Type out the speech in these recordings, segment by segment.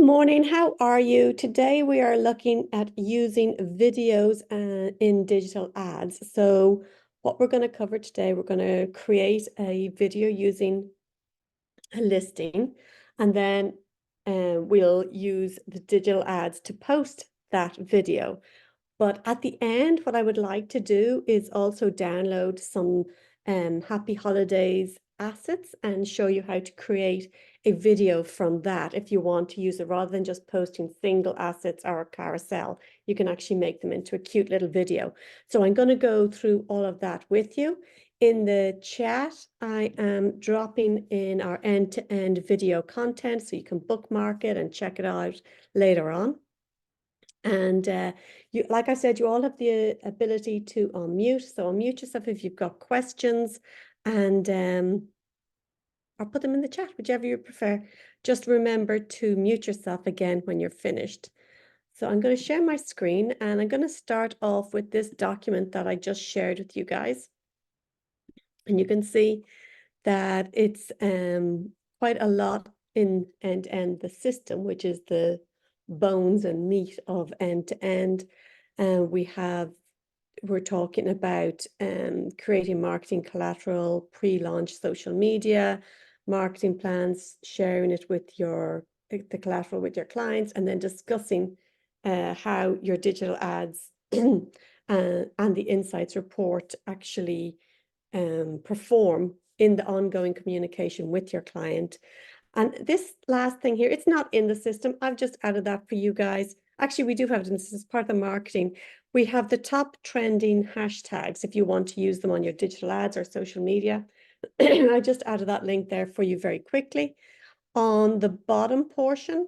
morning. How are you? Today we are looking at using videos in digital ads. So what we're going to cover today, we're going to create a video using a listing, and then we'll use the digital ads to post that video. But at the end, what I would like to do is also download some Happy Holidays assets and show you how to create a video from that. If you want to use it, rather than just posting single assets or a carousel, you can actually make them into a cute little video. So I'm going to go through all of that with you. In the chat, I am dropping in our end-to-end video content so you can bookmark it and check it out later on. And you, like I said, you all have the ability to unmute. So unmute yourself if you've got questions, and or put them in the chat, whichever you prefer. Just remember to mute yourself again when you're finished. So I'm going to share my screen, and I'm going to start off with this document that I just shared with you guys. And you can see that it's quite a lot in end-to-end the system, which is the bones and meat of end-to-end. We're talking about creating marketing collateral, pre-launch social media, marketing plans, sharing it with the collateral with your clients, and then discussing how your digital ads and the insights report actually perform in the ongoing communication with your client. And this last thing here, it's not in the system. I've just added that for you guys. Actually, we do have it in this as part of the marketing. We have the top trending hashtags if you want to use them on your digital ads or social media. I just added that link there for you very quickly. On the bottom portion,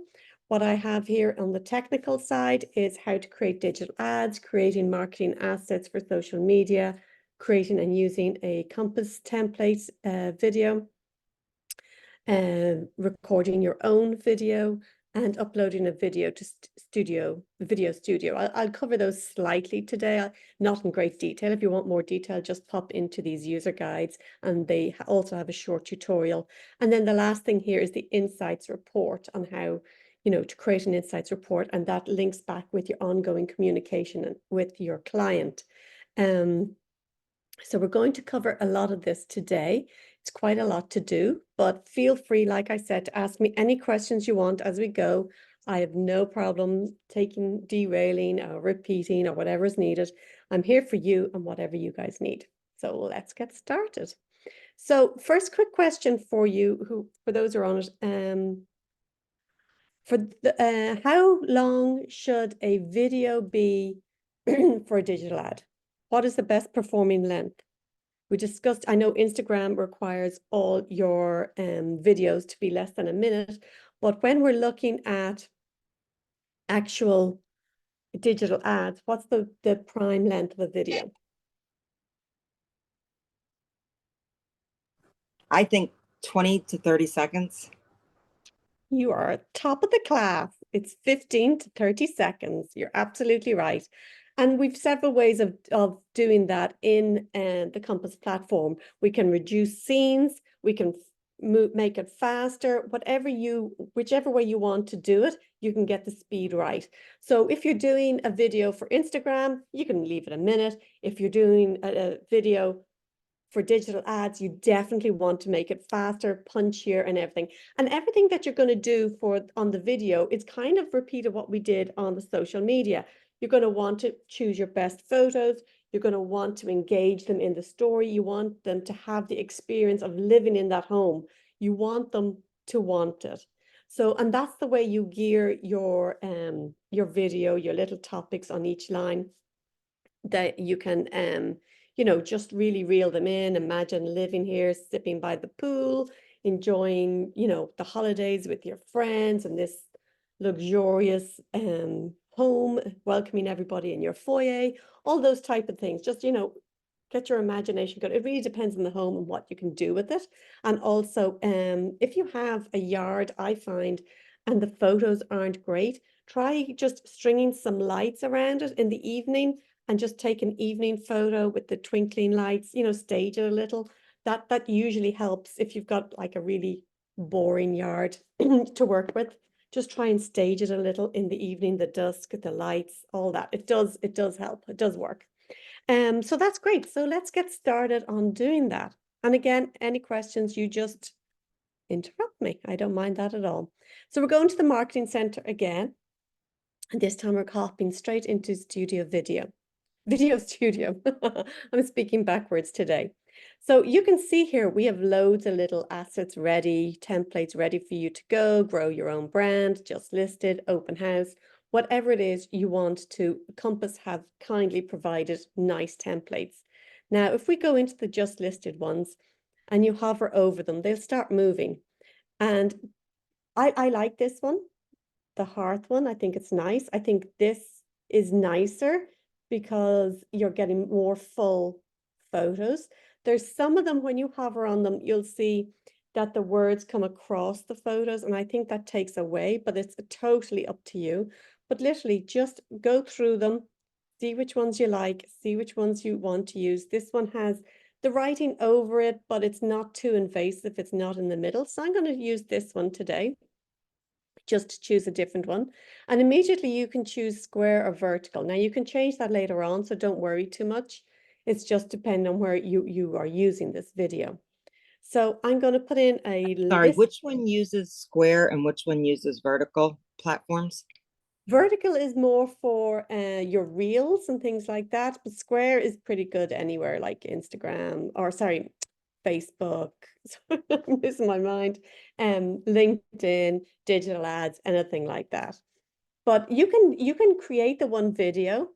what I have here on the technical side is how to create digital ads, creating marketing assets for social media, creating and using a Compass template video, recording your own video, and uploading a video to Video Studio. I'll cover those slightly today, not in great detail. If you want more detail, just pop into these user guides, and they also have a short tutorial. And then the last thing here is the insights report on how, to create an insights report, and that links back with your ongoing communication with your client. So we're going to cover a lot of this today. It's quite a lot to do, but feel free, like I said, to ask me any questions you want as we go. I have no problem derailing or repeating or whatever is needed. I'm here for you and whatever you guys need. So let's get started. So first quick question for you, for those who are on it, how long should a video be for a digital ad? What is the best performing length? We discussed, I know Instagram requires all your videos to be less than a minute, but when we're looking at actual digital ads, what's the prime length of a video? I think 20 to 30 seconds. You are top of the class. It's 15 to 30 seconds. You're absolutely right. And we've several ways of doing that in the Compass platform. We can reduce scenes, we can make it faster, whichever way you want to do it, you can get the speed right. So if you're doing a video for Instagram, you can leave it a minute. If you're doing a video for digital ads, you definitely want to make it faster, punchier, and everything. And everything that you're going to do on the video is kind of repeated what we did on the social media. You're going to want to choose your best photos. You're going to want to engage them in the story. You want them to have the experience of living in that home. You want them to want it. So, and that's the way you gear your video, your little topics on each line, that you can just really reel them in. Imagine living here, sipping by the pool, enjoying, the holidays with your friends and this luxurious home, welcoming everybody in your foyer, all those type of things. Just, get your imagination going. It really depends on the home and what you can do with it. And also, if you have a yard, I find, and the photos aren't great, try just stringing some lights around it in the evening and just take an evening photo with the twinkling lights, stage it a little. That usually helps if you've got like a really boring yard to work with, just try and stage it a little in the evening, the dusk, the lights, all that. It does help. It does work. So that's great. So let's get started on doing that. And again, any questions, you just interrupt me. I don't mind that at all. So we're going to the Marketing Center again. And this time we're hopping straight into Studio Video. Video Studio. I'm speaking backwards today. So you can see here, we have loads of little assets ready, templates ready for you to go, grow your own brand, just listed, open house, whatever it is you want to. Compass have kindly provided nice templates. Now, if we go into the just listed ones and you hover over them, they'll start moving. And I like this one, the hearth one. I think it's nice. I think this is nicer because you're getting more full photos. There's some of them, when you hover on them, you'll see that the words come across the photos, and I think that takes away, but it's totally up to you. But literally just go through them, see which ones you like, see which ones you want to use. This one has the writing over it, but it's not too invasive. It's not in the middle. So I'm going to use this one today. Just choose a different one, and immediately you can choose square or vertical. Now you can change that later on, so don't worry too much. It's just depending on where you are using this video. So I'm going to put in a Sorry, list. which one uses square and which one uses vertical platforms? Vertical is more for your reels and things like that, but square is pretty good anywhere, like Instagram, or sorry, Facebook. I'm losing my mind. LinkedIn, digital ads, anything like that. But you can create the one video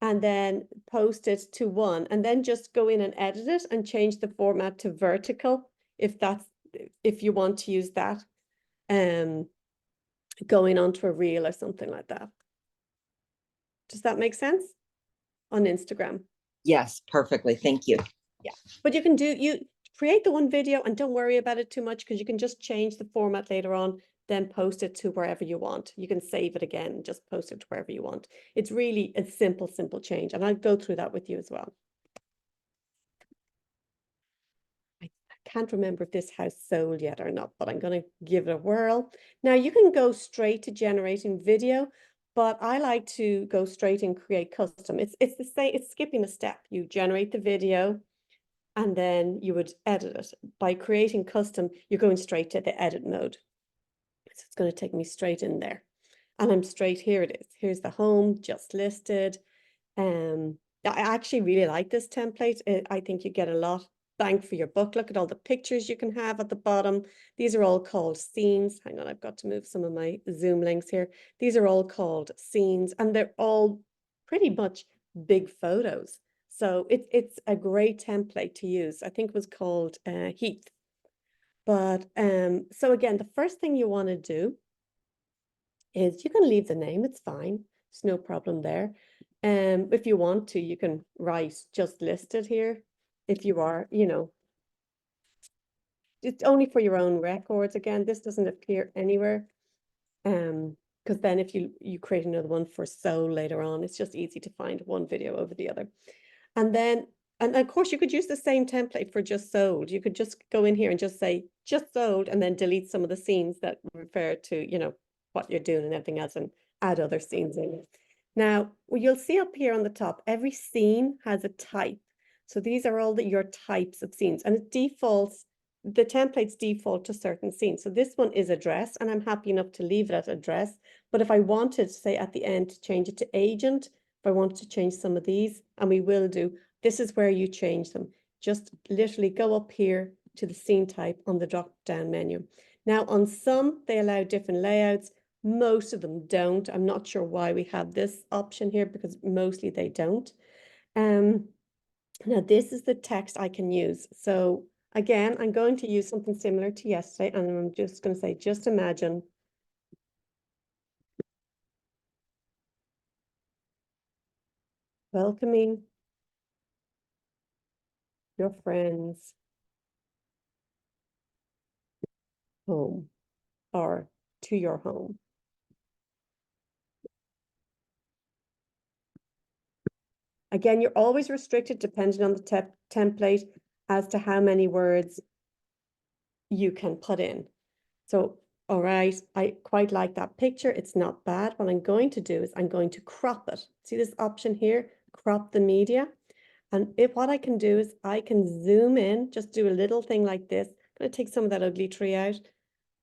and then post it to one, and then just go in and edit it and change the format to vertical if you want to use that, going onto a reel or something like that. Does that make sense? On Instagram. Yes, perfectly. Thank you. Yeah, but you create the one video and don't worry about it too much, because you can just change the format later on, then post it to wherever you want. You can save it again, just post it to wherever you want. It's really a simple change, and I'll go through that with you as well. I can't remember if this house sold yet or not, but I'm going to give it a whirl. Now you can go straight to generating video, but I like to go straight and create custom. It's the same, it's skipping a step. You generate the video, and then you would edit it. By creating custom, you're going straight to the edit mode. So it's going to take me straight in there. And I'm straight, here it is. Here's the home, just listed. I actually really like this template. I think you get a lot bang for your buck. Look at all the pictures you can have at the bottom. These are all called scenes. Hang on, I've got to move some of my Zoom links here. These are all called scenes, and they're all pretty much big photos. So it's a great template to use. I think it was called Heath. But so again, the first thing you want to do is you can leave the name. It's fine. There's no problem there. If you want to, you can write just listed here. If you are, it's only for your own records. Again, this doesn't appear anywhere. Because then if you create another one for soul later on, it's just easy to find one video over the other. And then, and of course, you could use the same template for just sold. You could just go in here and just say just sold, and then delete some of the scenes that refer to, what you're doing and everything else, and add other scenes in. Now, you'll see up here on the top, every scene has a type. So these are all your types of scenes, and it defaults, the templates default to certain scenes. So this one is address, and I'm happy enough to leave it at address. But if I wanted, say at the end, to change it to agent, if I wanted to change some of these, and we will do, this is where you change them. Just literally go up here to the scene type on the drop down menu. Now on some, they allow different layouts. Most of them don't. I'm not sure why we have this option here, because mostly they don't. Now this is the text I can use. So again, I'm going to use something similar to yesterday, and I'm just going to say, just imagine welcoming your friends home, or to your home. Again, you're always restricted, depending on the template, as to how many words you can put in. So All right, I quite like that picture. It's not bad. What I'm going to do is I'm going to crop it. See this option here, crop the media. And if what I can do is I can zoom in, just do a little thing like this. I'm going to take some of that ugly tree out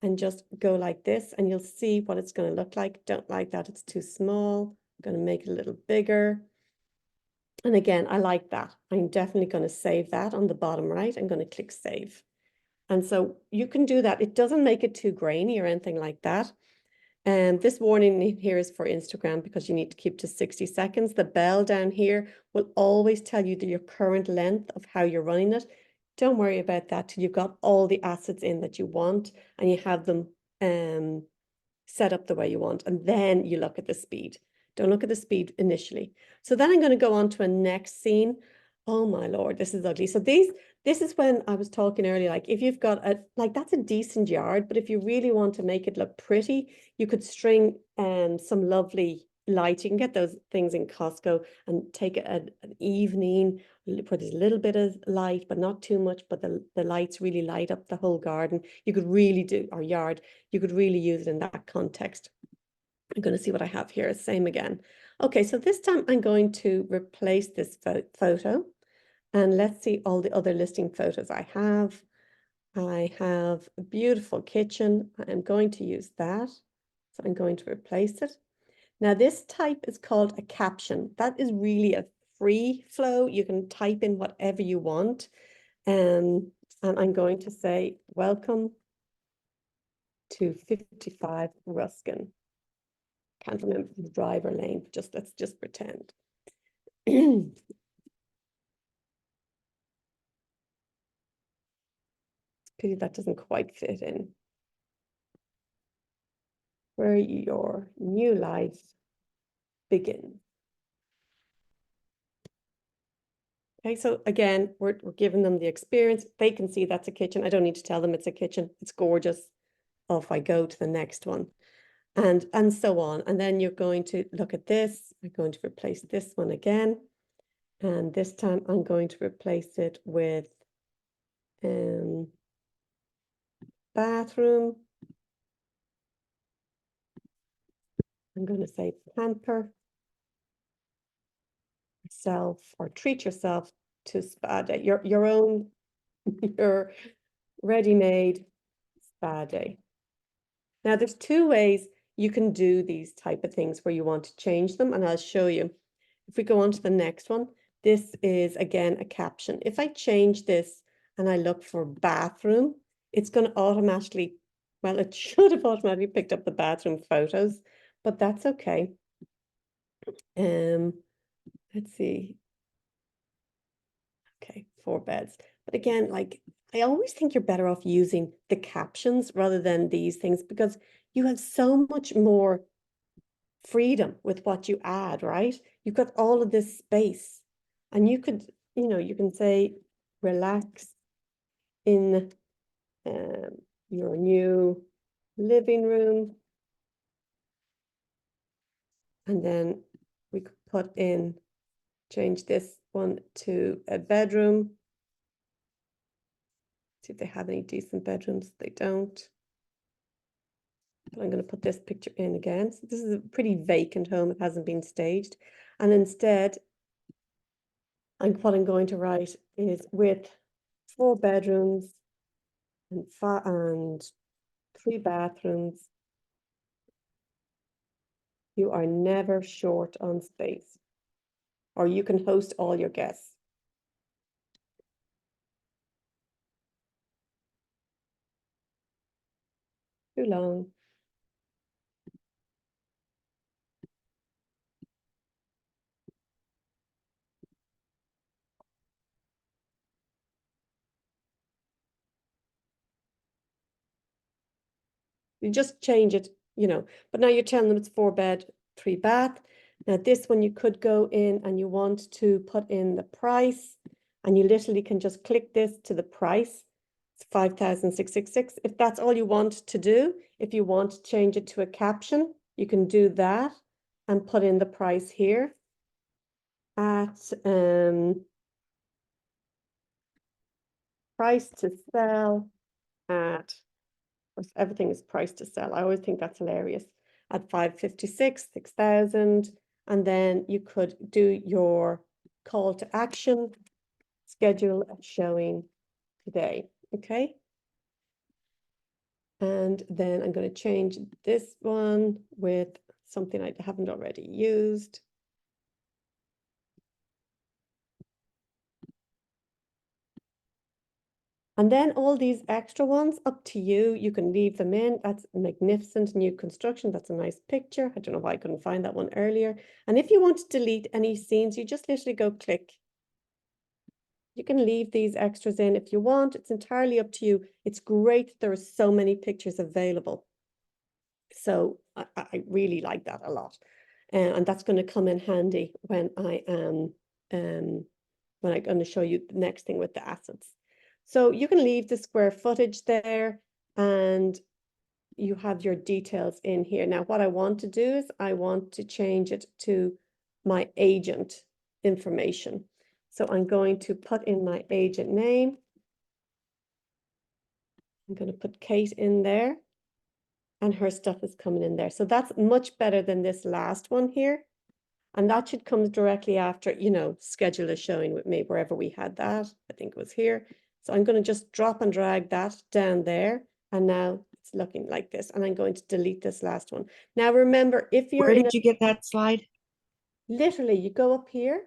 and just go like this, and you'll see what it's going to look like. Don't like that, it's too small. I'm going to make it a little bigger. And again, I like that. I'm definitely going to save that on the bottom right. I'm going to click save. And so you can do that. It doesn't make it too grainy or anything like that. And this warning here is for Instagram because you need to keep to 60 seconds. The bell down here will always tell you your current length of how you're running it. Don't worry about that till you've got all the assets in that you want and you have them set up the way you want. And then you look at the speed. Don't look at the speed initially. So then I'm going to go on to a next scene. Oh my Lord, this is ugly. So this is when I was talking earlier, like if you've got like that's a decent yard, but if you really want to make it look pretty, you could string some lovely lights. You can get those things in Costco and take an evening, put a little bit of light, but not too much, but the lights really light up the whole garden. You could really do, or yard, you could really use it in that context. I'm going to see what I have here. Same again. Okay, so this time I'm going to replace this photo. And let's see all the other listing photos I have. I have a beautiful kitchen. I'm going to use that. So I'm going to replace it. Now this type is called a caption. That is really a free flow. You can type in whatever you want. And I'm going to say, welcome to 55 Ruskin. Can't remember the driver lane, but just let's just pretend. Pity that doesn't quite fit in. Where your new life begins. Okay, so again, we're giving them the experience. They can see that's a kitchen. I don't need to tell them it's a kitchen. It's gorgeous. Off I go to the next one. And so on. And then you're going to look at this. I'm going to replace this one again. And this time I'm going to replace it with bathroom. I'm going to say pamper yourself or treat yourself to spa day. Your own, your ready-made spa day. Now there's two ways you can do these type of things where you want to change them, and I'll show you. If we go on to the next one, this is again a caption. If I change this and I look for bathroom, it's going to automatically, well, it should have automatically picked up the bathroom photos, but that's okay. Let's see. Okay, 4 beds. But again, like I always think you're better off using the captions rather than these things because you have so much more freedom with what you add, right? You've got all of this space and you could, you can say relax in your new living room. And then we could put in, change this one to a bedroom. See if they have any decent bedrooms. They don't. But I'm going to put this picture in again. So this is a pretty vacant home. It hasn't been staged. And instead, what I'm going to write is with 4 bedrooms and 3 bathrooms, you are never short on space, or you can host all your guests. Too long. You just change it, but now you're telling them it's 4 bed, 3 bath. Now this one you could go in and you want to put in the price and you literally can just click this to the price. It's 5,666. If that's all you want to do, if you want to change it to a caption, you can do that and put in the price here at price to sell at course, everything is priced to sell. I always think that's hilarious. At 556, 6,000, and then you could do your call to action, schedule a showing today, okay? And then I'm going to change this one with something I haven't already used. And then all these extra ones, up to you. You can leave them in. That's magnificent new construction. That's a nice picture. I don't know why I couldn't find that one earlier. And if you want to delete any scenes, you just literally go click. You can leave these extras in if you want. It's entirely up to you. It's great that there are so many pictures available. So I really like that a lot. And that's going to come in handy when I am when I'm going to show you the next thing with the assets. So you can leave the square footage there and you have your details in here. Now, what I want to do is I want to change it to my agent information. So I'm going to put in my agent name. I'm going to put Kate in there and her stuff is coming in there. So that's much better than this last one here. And that should come directly after, you know, schedule a showing with me, wherever we had that. I think it was here. So I'm going to just drop and drag that down there. And now it's looking like this. And I'm going to delete this last one. Now, remember, if you're Where in did you get that slide? literally, you go up here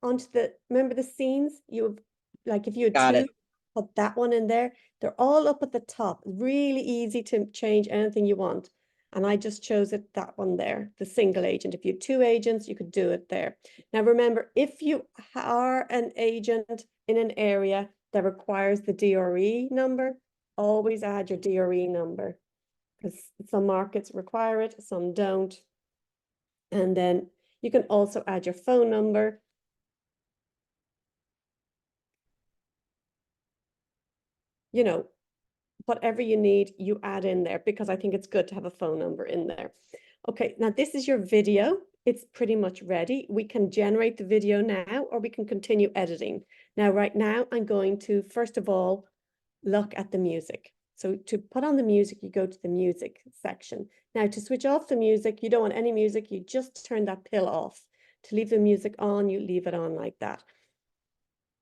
onto the, remember the scenes? You have, like if you had Got two, it. put that one in there. They're all up at the top. Really easy to change anything you want. And I just chose it, that one there, the single agent. If you had two agents, you could do it there. Now, remember, if you are an agent in an area that requires the DRE number, always add your DRE number because some markets require it, some don't. And then you can also add your phone number. You know, whatever you need, you add in there because I think it's good to have a phone number in there. Okay, now this is your video. It's pretty much ready. We can generate the video now or we can continue editing. Now, right now, I'm going to, first of all, look at the music. So to put on the music, you go to the music section. Now, to switch off the music, you don't want any music, you just turn that pill off. To leave the music on, you leave it on like that.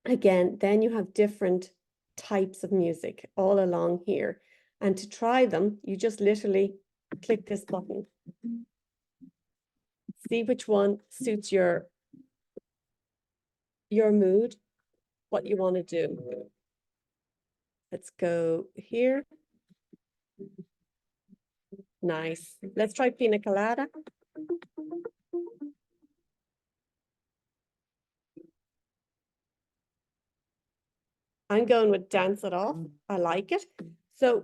Again, then you have different types of music all along here. And to try them, you just literally click this button. See which one suits your mood, what you want to do. Let's go here. Nice. Let's try Pina Colada. I'm going with Dance It Off. I like it. So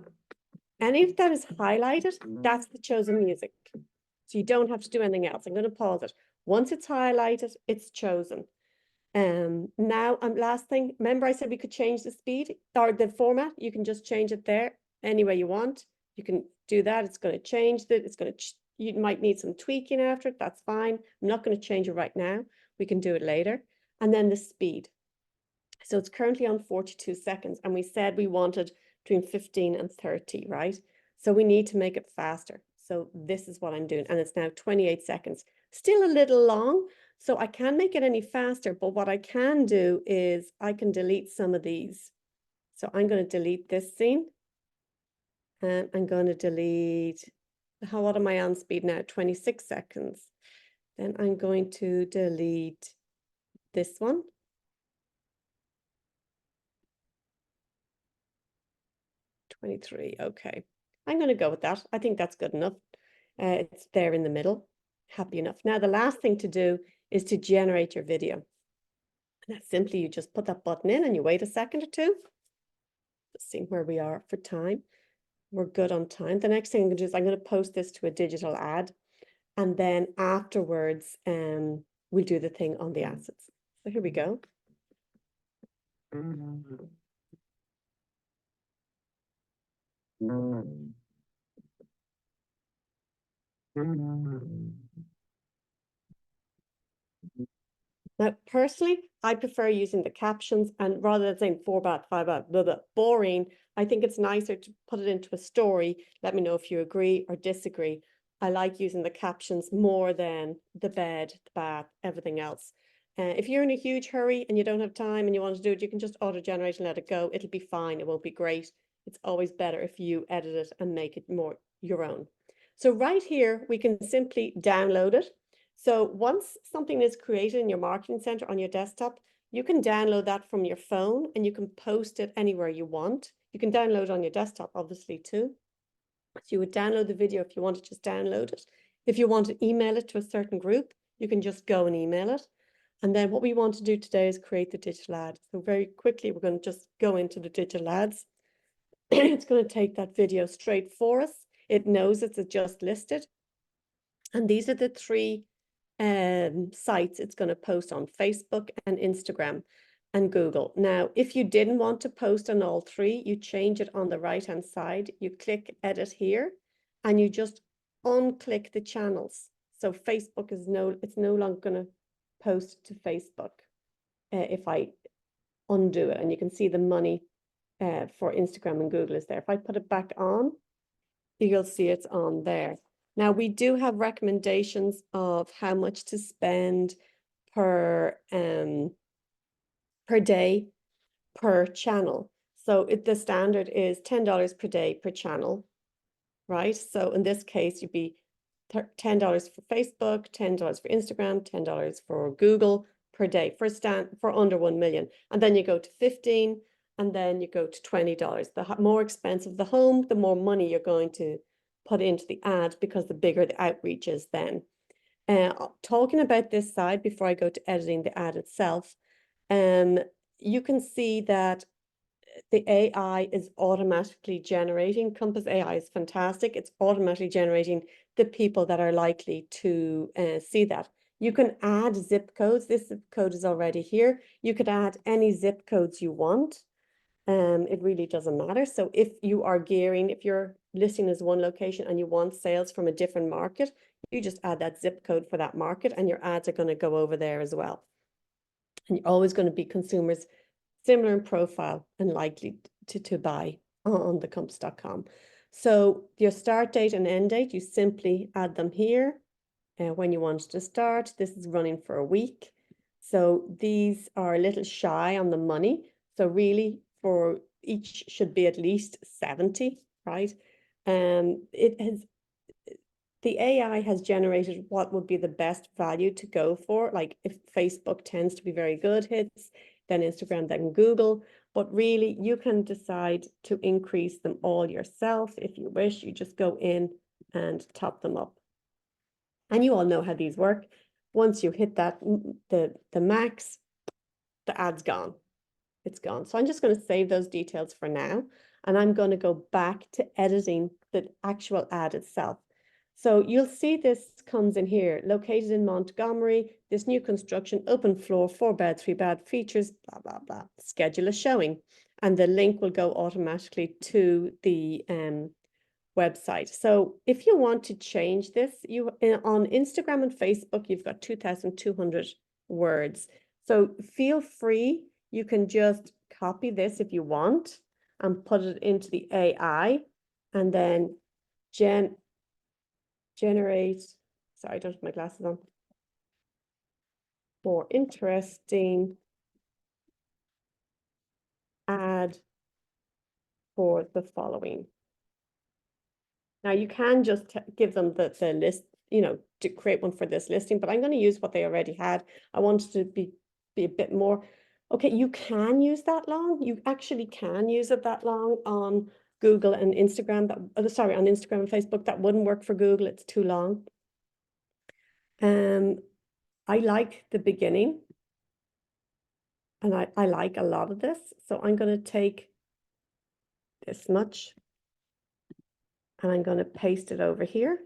any of that is highlighted, that's the chosen music. So you don't have to do anything else. I'm going to pause it. Once it's highlighted, it's chosen. Now, last thing, remember I said we could change the speed or the format. You can just change it there any way you want. You can do that. It's going to change that. It's going to, you might need some tweaking after it. That's fine. I'm not going to change it right now. We can do it later. And then the speed. So it's currently on 42 seconds and we said we wanted between 15 and 30, right? So we need to make it faster. So this is what I'm doing. And it's now 28 seconds. Still a little long. So I can't make it any faster, but what I can do is I can delete some of these. So I'm going to delete this scene. And I'm going to delete, what am I on speed now? 26 seconds. Then I'm going to delete this one. 23, okay. I'm going to go with that. I think that's good enough. It's there in the middle. Happy enough. Now, the last thing to do is to generate your video. And that's simply, you just put that button in and you wait a second or two. Let's see where we are for time. We're good on time. The next thing I'm going to do is I'm going to post this to a digital ad. And then afterwards, we'll do the thing on the assets. So here we go. Now, personally, I prefer using the captions, and rather than saying 4 baht, 5 baht, blah, blah, boring, I think it's nicer to put it into a story. Let me know if you agree or disagree. I like using the captions more than the bed, the bath, everything else. If you're in a huge hurry and you don't have time and you want to do it, you can just auto-generate and let it go. It'll be fine. It won't be great. It's always better if you edit it and make it more your own. So right here, we can simply download it. So once something is created in your marketing center on your desktop, you can download that from your phone and you can post it anywhere you want. You can download on your desktop, obviously, too. So you would download the video if you want to just download it. If you want to email it to a certain group, you can just go and email it. And then what we want to do today is create the digital ad. So very quickly, we're going to just go into the digital ads. It's going to take that video straight for us. It knows it's just listed. And these are the three sites it's going to post on: Facebook and Instagram and Google. Now, if you didn't want to post on all three, you change it on the right-hand side. You click edit here and you just unclick the channels. So Facebook is it's no longer going to post to Facebook if I undo it. And you can see the money for Instagram and Google is there. If I put it back on, you'll see it's on there. Now, we do have recommendations of how much to spend per day per channel. So the standard is $10 per day per channel, right? So in this case, you'd be $10 for Facebook, $10 for Instagram, $10 for Google per day for under 1 million. And then you go to 15, and then you go to $20. The more expensive the home, the more money you're going to put into the ad, because the bigger the outreach is then. Talking about this side before I go to editing the ad itself, you can see that the AI is automatically generating. Compass AI is fantastic. It's automatically generating the people that are likely to see that. You can add zip codes. This zip code is already here. You could add any zip codes you want. It really doesn't matter. So if you are gearing, if your listing is one location and you want sales from a different market, you just add that zip code for that market and your ads are going to go over there as well. And you're always going to be consumers similar in profile and likely to buy on thecompass.com. So your start date and end date, you simply add them here. When you want to start, this is running for a week. So these are a little shy on the money. So really, for each should be at least 70, right? The AI has generated what would be the best value to go for. Like if Facebook tends to be very good hits, then Instagram, then Google. But really, you can decide to increase them all yourself if you wish. You just go in and top them up. And you all know how these work. Once you hit that, the max, the ad's gone. It's gone. So I'm just going to save those details for now. And I'm going to go back to editing the actual ad itself. So you'll see this comes in here, located in Montgomery, this new construction, open floor, 4 bed, 3 bath, features, blah, blah, blah. Schedule a showing. And the link will go automatically to the website. So if you want to change this, on Instagram and Facebook, you've got 2,200 words. So feel free. You can just copy this if you want and put it into the AI and then generate, sorry, I don't have my glasses on, more interesting ad for the following. Now you can just give them the list, to create one for this listing, but I'm going to use what they already had. I wanted to be a bit more. Okay, you can use that long. You actually can use it that long on Google and Instagram. On Instagram and Facebook. That wouldn't work for Google. It's too long. I like the beginning, and I like a lot of this. So I'm going to take this much, and I'm going to paste it over here,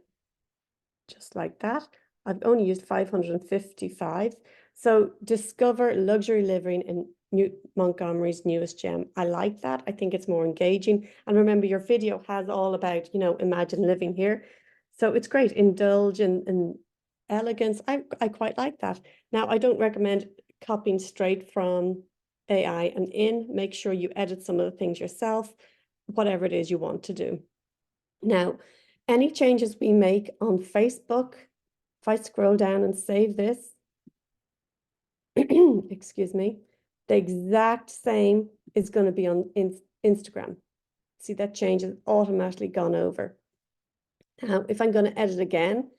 just like that. I've only used 555. So discover luxury living in Montgomery's newest gem. I like that. I think it's more engaging. And remember, your video has all about, imagine living here. So it's great. Indulge in elegance. I quite like that. Now, I don't recommend copying straight from AI and in. Make sure you edit some of the things yourself, whatever it is you want to do. Now, any changes we make on Facebook, if I scroll down and save this, excuse me, the exact same is going to be on Instagram. See, that change has automatically gone over. Now, if I'm going to edit again,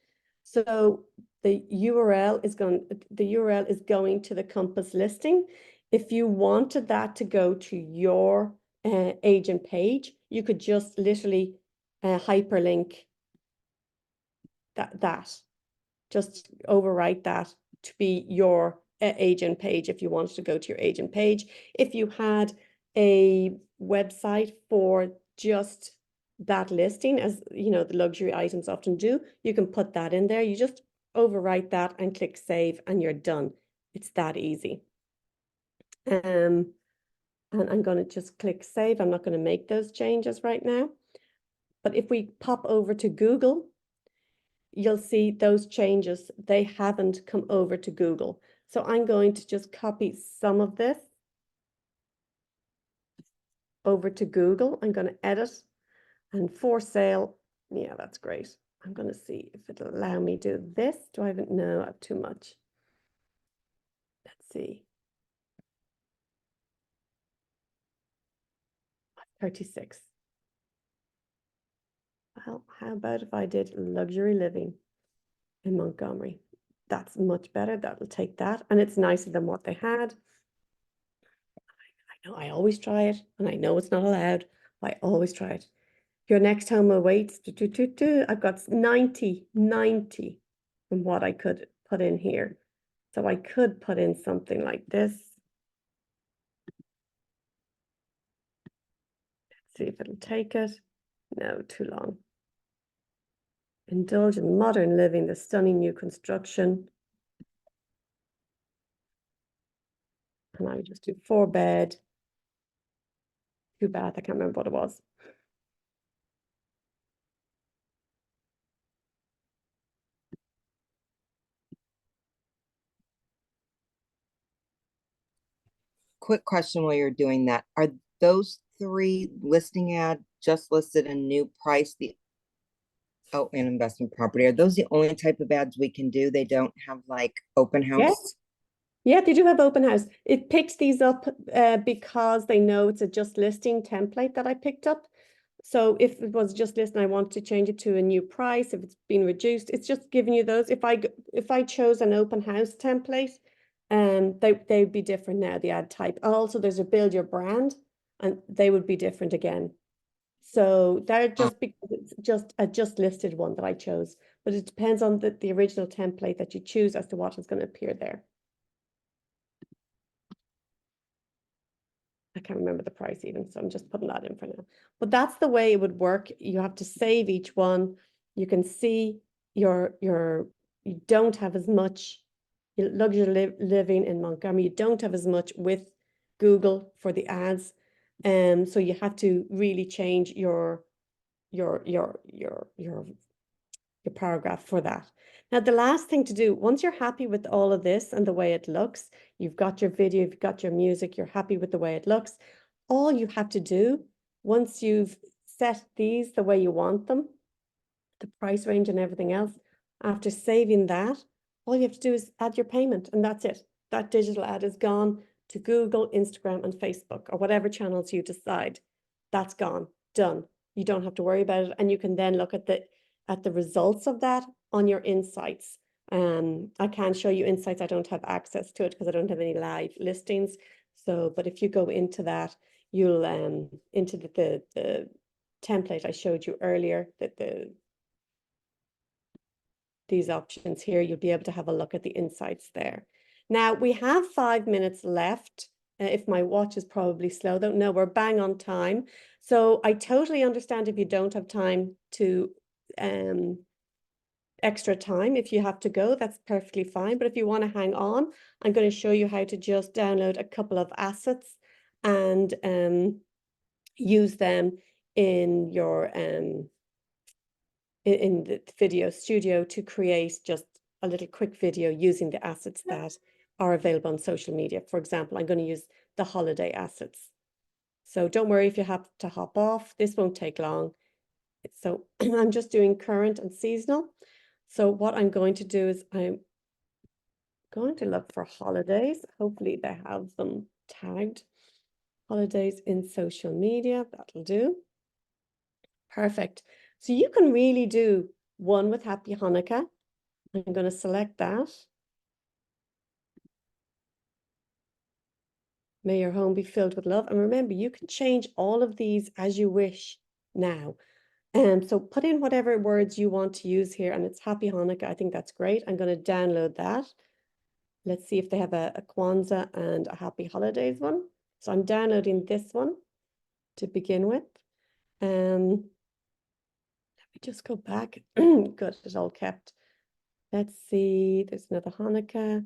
so the URL is going to the Compass listing. If you wanted that to go to your agent page, you could just literally hyperlink that. Just overwrite that to be your agent page if you wanted to go to your agent page. If you had a website for just that listing, as you know, the luxury items often do, you can put that in there. You just overwrite that and click save and you're done. It's that easy. And I'm going to just click save. I'm not going to make those changes right now. But if we pop over to Google, you'll see those changes, they haven't come over to Google. So I'm going to just copy some of this over to Google. I'm going to edit and for sale. Yeah, that's great. I'm going to see if it'll allow me to do this. Do I have no, I have too much. Let's see. 36. Well, how about if I did luxury living in Montgomery? That's much better. That'll take that. And it's nicer than what they had. I know I always try it, and I know it's not allowed. I always try it. Your next home awaits. I've got 90 from what I could put in here. So I could put in something like this. Let's see if it'll take it. No, too long. Indulge in modern living, the stunning new construction. And I would just do 4-bed, 2-bath. I can't remember what it was. Quick question while you're doing that. Are those 3 listing ad just listed a new price, and investment property? Are those the only type of ads we can do? They don't have like open house? Yes. Yeah, they do have open house. It picks these up because they know it's a just listing template that I picked up. So if it was just listing, I want to change it to a new price. If it's been reduced, it's just giving you those. If I chose an open house template, they'd be different now, the ad type. Also, there's a build your brand, and they would be different again. So they're just because it's just a just listed one that I chose, but it depends on the original template that you choose as to what is going to appear there. I can't remember the price even, so I'm just putting that in for now. But that's the way it would work. You have to save each one. You can see you don't have as much luxury living in Montgomery. You don't have as much with Google for the ads. So you have to really change your paragraph for that. Now, the last thing to do, once you're happy with all of this and the way it looks, you've got your video, you've got your music, you're happy with the way it looks, all you have to do, once you've set these the way you want them, the price range and everything else, after saving that, all you have to do is add your payment, and that's it. That digital ad is gone to Google, Instagram, and Facebook, or whatever channels you decide. That's gone, done. You don't have to worry about it, and you can then look at the results of that on your insights. I can show you insights. I don't have access to it because I don't have any live listings. So, but if you go into that, you'll into the template I showed you earlier, these options here, you'll be able to have a look at the insights there. Now we have 5 minutes left. If my watch is probably slow, though, no, we're bang on time. So I totally understand if you don't have time to extra time. If you have to go, that's perfectly fine. But if you want to hang on, I'm going to show you how to just download a couple of assets and use them in your in the video studio to create just a little quick video using the assets that are available on social media. For example, I'm going to use the holiday assets. So don't worry if you have to hop off. This won't take long. So I'm just doing current and seasonal. So what I'm going to do is I'm going to look for holidays. Hopefully they have them tagged. Holidays in social media, that'll do. Perfect. So you can really do one with Happy Hanukkah. I'm going to select that. May your home be filled with love. And remember, you can change all of these as you wish now. So put in whatever words you want to use here, and it's Happy Hanukkah. I think that's great. I'm going to download that. Let's see if they have a Kwanzaa and a Happy Holidays one. So I'm downloading this one to begin with. Let me just go back. Good, it's all kept. Let's see, there's another Hanukkah.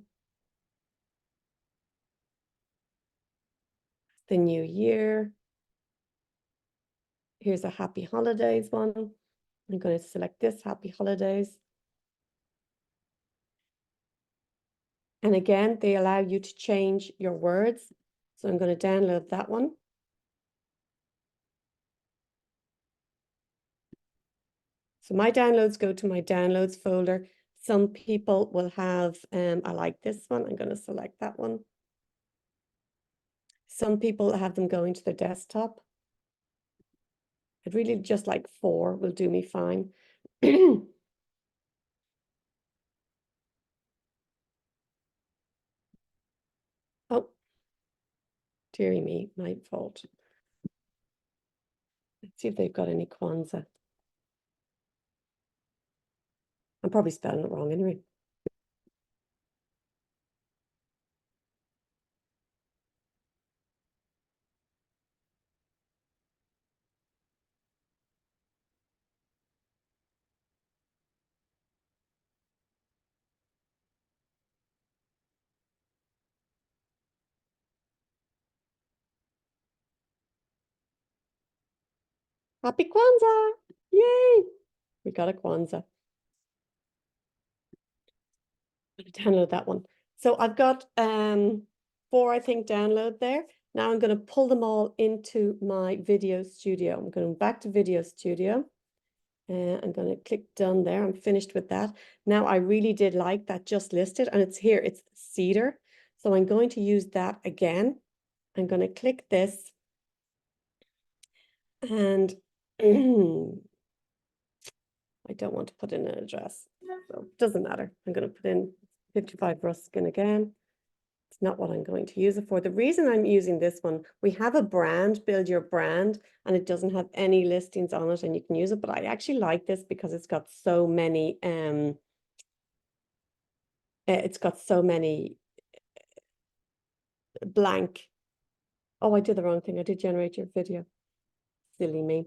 The New Year. Here's a Happy Holidays one. I'm going to select this, Happy Holidays. And again, they allow you to change your words. So I'm going to download that one. So my downloads go to my downloads folder. Some people will have, I like this one. I'm going to select that one. Some people have them going to their desktop. I'd really just like 4 will do me fine. Oh, dearie me, my fault. Let's see if they've got any Kwanzaa. I'm probably spelling it wrong anyway. Happy Kwanzaa! Yay! We got a Kwanzaa. Download that one. So I've got 4, I think, download there. Now I'm going to pull them all into my video studio. I'm going back to video studio. I'm going to click done there. I'm finished with that. Now I really did like that just listed, and it's here. It's cedar. So I'm going to use that again. I'm going to click this, and I don't want to put in an address, so it doesn't matter. I'm going to put in 55 Ruskin again. It's not what I'm going to use it for. The reason I'm using this one, we have a brand, build your brand, and it doesn't have any listings on it, and you can use it, but I actually like this because it's got so many, blank. Oh, I did the wrong thing. I did generate your video. Silly me.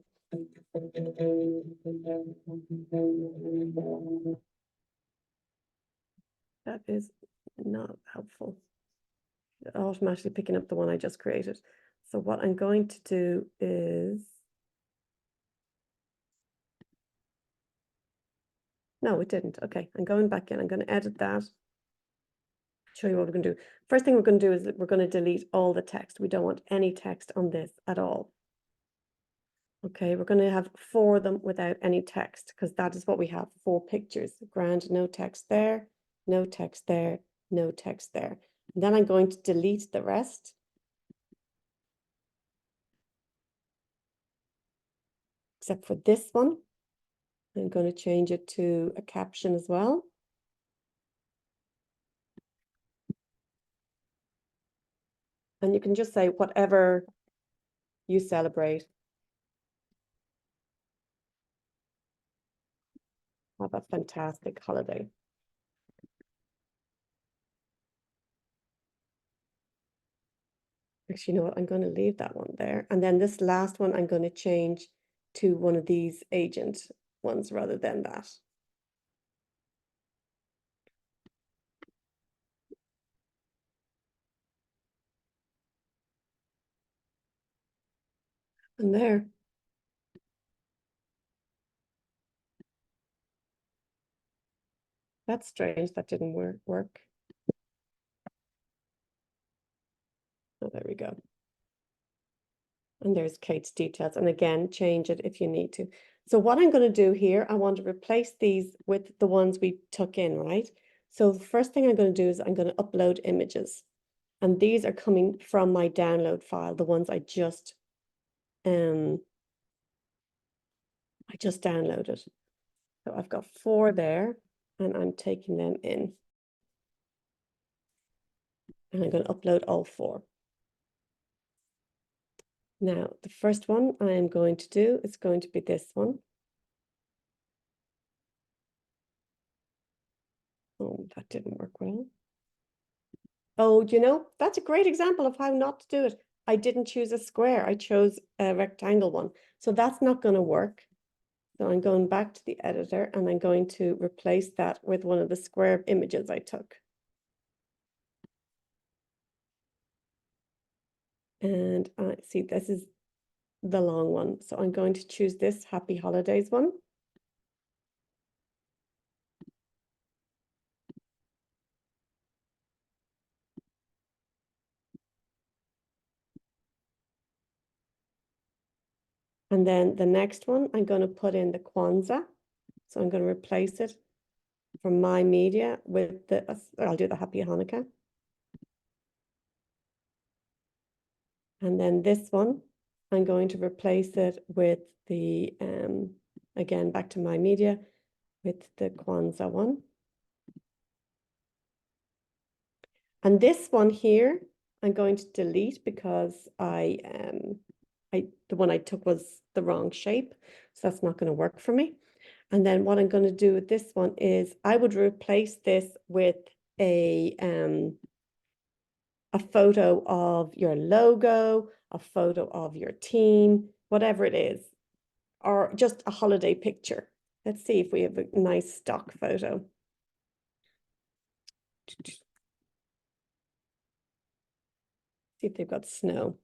That is not helpful. Automatically picking up the one I just created. So what I'm going to do is, no, it didn't. Okay, I'm going back in. I'm going to edit that. Show you what we're going to do. First thing we're going to do is that we're going to delete all the text. We don't want any text on this at all. Okay, we're going to have 4 of them without any text, because that is what we have, 4 pictures. Grand, no text there, no text there, no text there. And then I'm going to delete the rest. Except for this one. I'm going to change it to a caption as well. And you can just say whatever you celebrate. Have a fantastic holiday. Actually, you know what? I'm going to leave that one there. And then this last one, I'm going to change to one of these agent ones rather than that. And there. That's strange. That didn't work. Oh, there we go. And there's Kate's details. And again, change it if you need to. So what I'm going to do here, I want to replace these with the ones we took in, right? So the first thing I'm going to do is I'm going to upload images. And these are coming from my download file, the ones I just downloaded. So I've got 4 there, and I'm taking them in. And I'm going to upload all 4. Now, the first one I am going to do is going to be this one. Oh, that didn't work well. Oh, you know, that's a great example of how not to do it. I didn't choose a square. I chose a rectangle one. So that's not going to work. So I'm going back to the editor and I'm going to replace that with one of the square images I took. And I see this is the long one. So I'm going to choose this Happy Holidays one. And then the next one, I'm going to put in the Kwanzaa. So I'm going to replace it from my media with the, I'll do the Happy Hanukkah. And then this one, I'm going to replace it with the, again, back to my media with the Kwanzaa one. And this one here, I'm going to delete because the one I took was the wrong shape. So that's not going to work for me. And then what I'm going to do with this one is I would replace this with a photo of your logo, a photo of your team, whatever it is, or just a holiday picture. Let's see if we have a nice stock photo. See if they've got snow.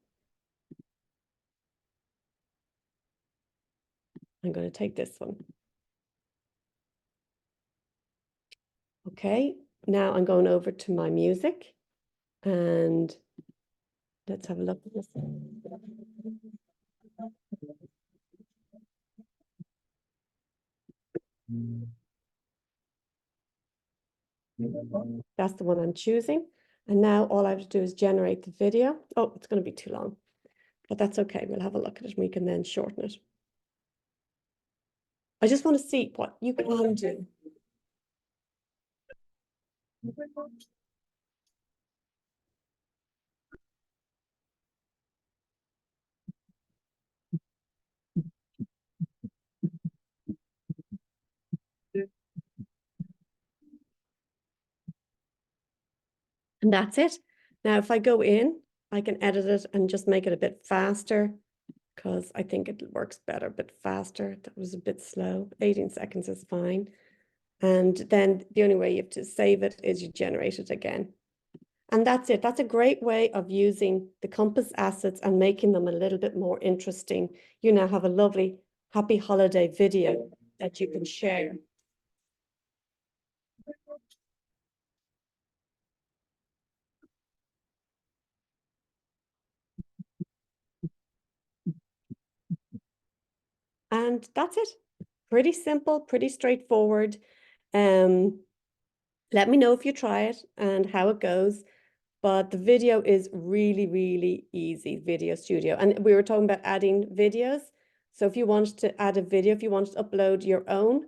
I'm going to take this one. Okay, now I'm going over to my music and let's have a look at this. That's the one I'm choosing. And now all I have to do is generate the video. Oh, it's going to be too long, but that's okay. We'll have a look at it and we can then shorten it. I just want to see what you can do. And that's it. Now, if I go in, I can edit it and just make it a bit faster because I think it works better, a bit faster. That was a bit slow. 18 seconds is fine. And then the only way you have to save it is you generate it again. And that's it. That's a great way of using the Compass assets and making them a little bit more interesting. You now have a lovely happy holiday video that you can share. And that's it. Pretty simple, pretty straightforward. Let me know if you try it and how it goes. But the video is really, really easy, Video Studio. And we were talking about adding videos. So if you want to add a video, if you want to upload your own,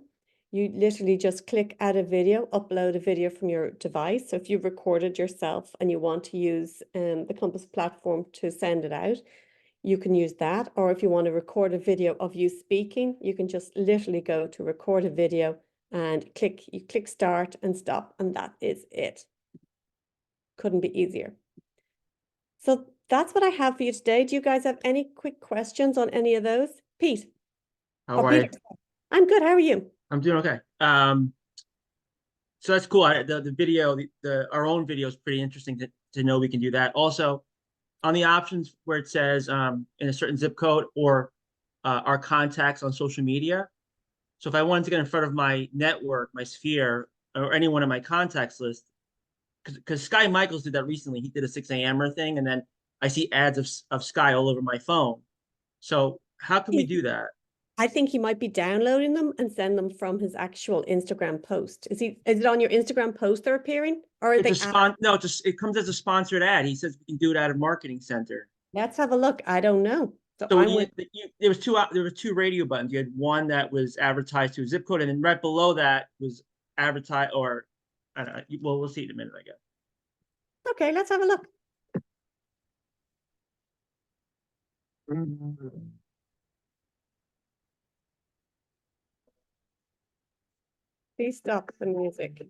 you literally just click add a video, upload a video from your device. So if you've recorded yourself and you want to use the Compass platform to send it out, you can use that. Or if you want to record a video of you speaking, you can just literally go to record a video and you click start and stop, and that is it. Couldn't be easier. So that's what I have for you today. Do you guys have any quick questions on any of those? Pete? How are you? I'm good. How are you? I'm doing okay. So that's cool. The video, our own video is pretty interesting to know we can do that. Also, on the options where it says in a certain zip code or our contacts on social media. So if I wanted to get in front of my network, my sphere, or anyone in my contacts list, because Sky Michaels did that recently. He did a 6 a.m.er thing, and then I see ads of Sky all over my phone. So how can we do that? I think he might be downloading them and send them from his actual Instagram post. Is it on your Instagram post they're appearing? Or are It's a they spon no, it comes as a sponsored ad. He says we can do it out of Marketing Center. Let's have a look. I don't know. So So I'm with there were two radio buttons. You had one that was advertised to a zip code, and then right below that was advertised, or I don't know. Well, we'll see in a minute, I guess. okay, let's have a look. Please stop the music.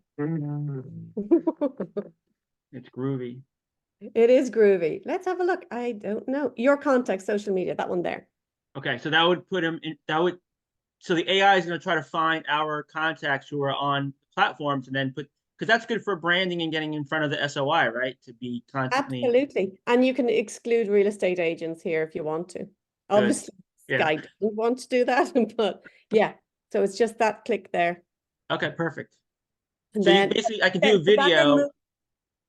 It's groovy. It is groovy. Let's have a look. I don't know. Your contact social media, that one there. Okay, so that would put him in. So the AI is going to try to find our contacts who are on platforms, and then because that's good for branding and getting in front of the SOI, right? To be constantly Absolutely. And you can exclude real estate agents here if you want to. Obviously, Yeah. Sky doesn't want to do that, but yeah. So it's just that click there. Okay, perfect. And So you then basically, I can do a but that video.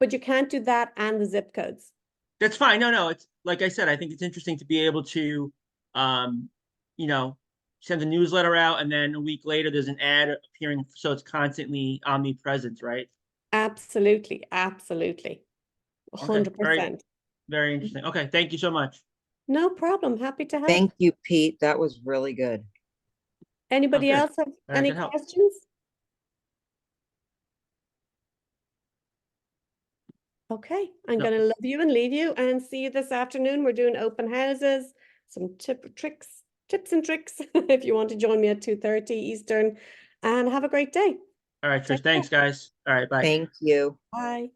but you can't do that and the zip codes. That's fine. No, it's like I said, I think it's interesting to be able to, um, you know, send a newsletter out, and then a week later there's an ad appearing, so it's constantly omnipresent, right? Absolutely. Absolutely. Okay, very, 100%. very interesting. Okay, thank you so much. No problem. Happy to help. Thank you, Pete. That was really good. Anybody good. else have I any can help. questions? Okay, I'm No. going to love you and leave you and see you this afternoon. We're doing open houses, some tips and tricks if you want to join me at 2:30 Eastern, and have a great day. All right, Trish. Take Thanks, care. guys. All right, bye. Thank you. Bye.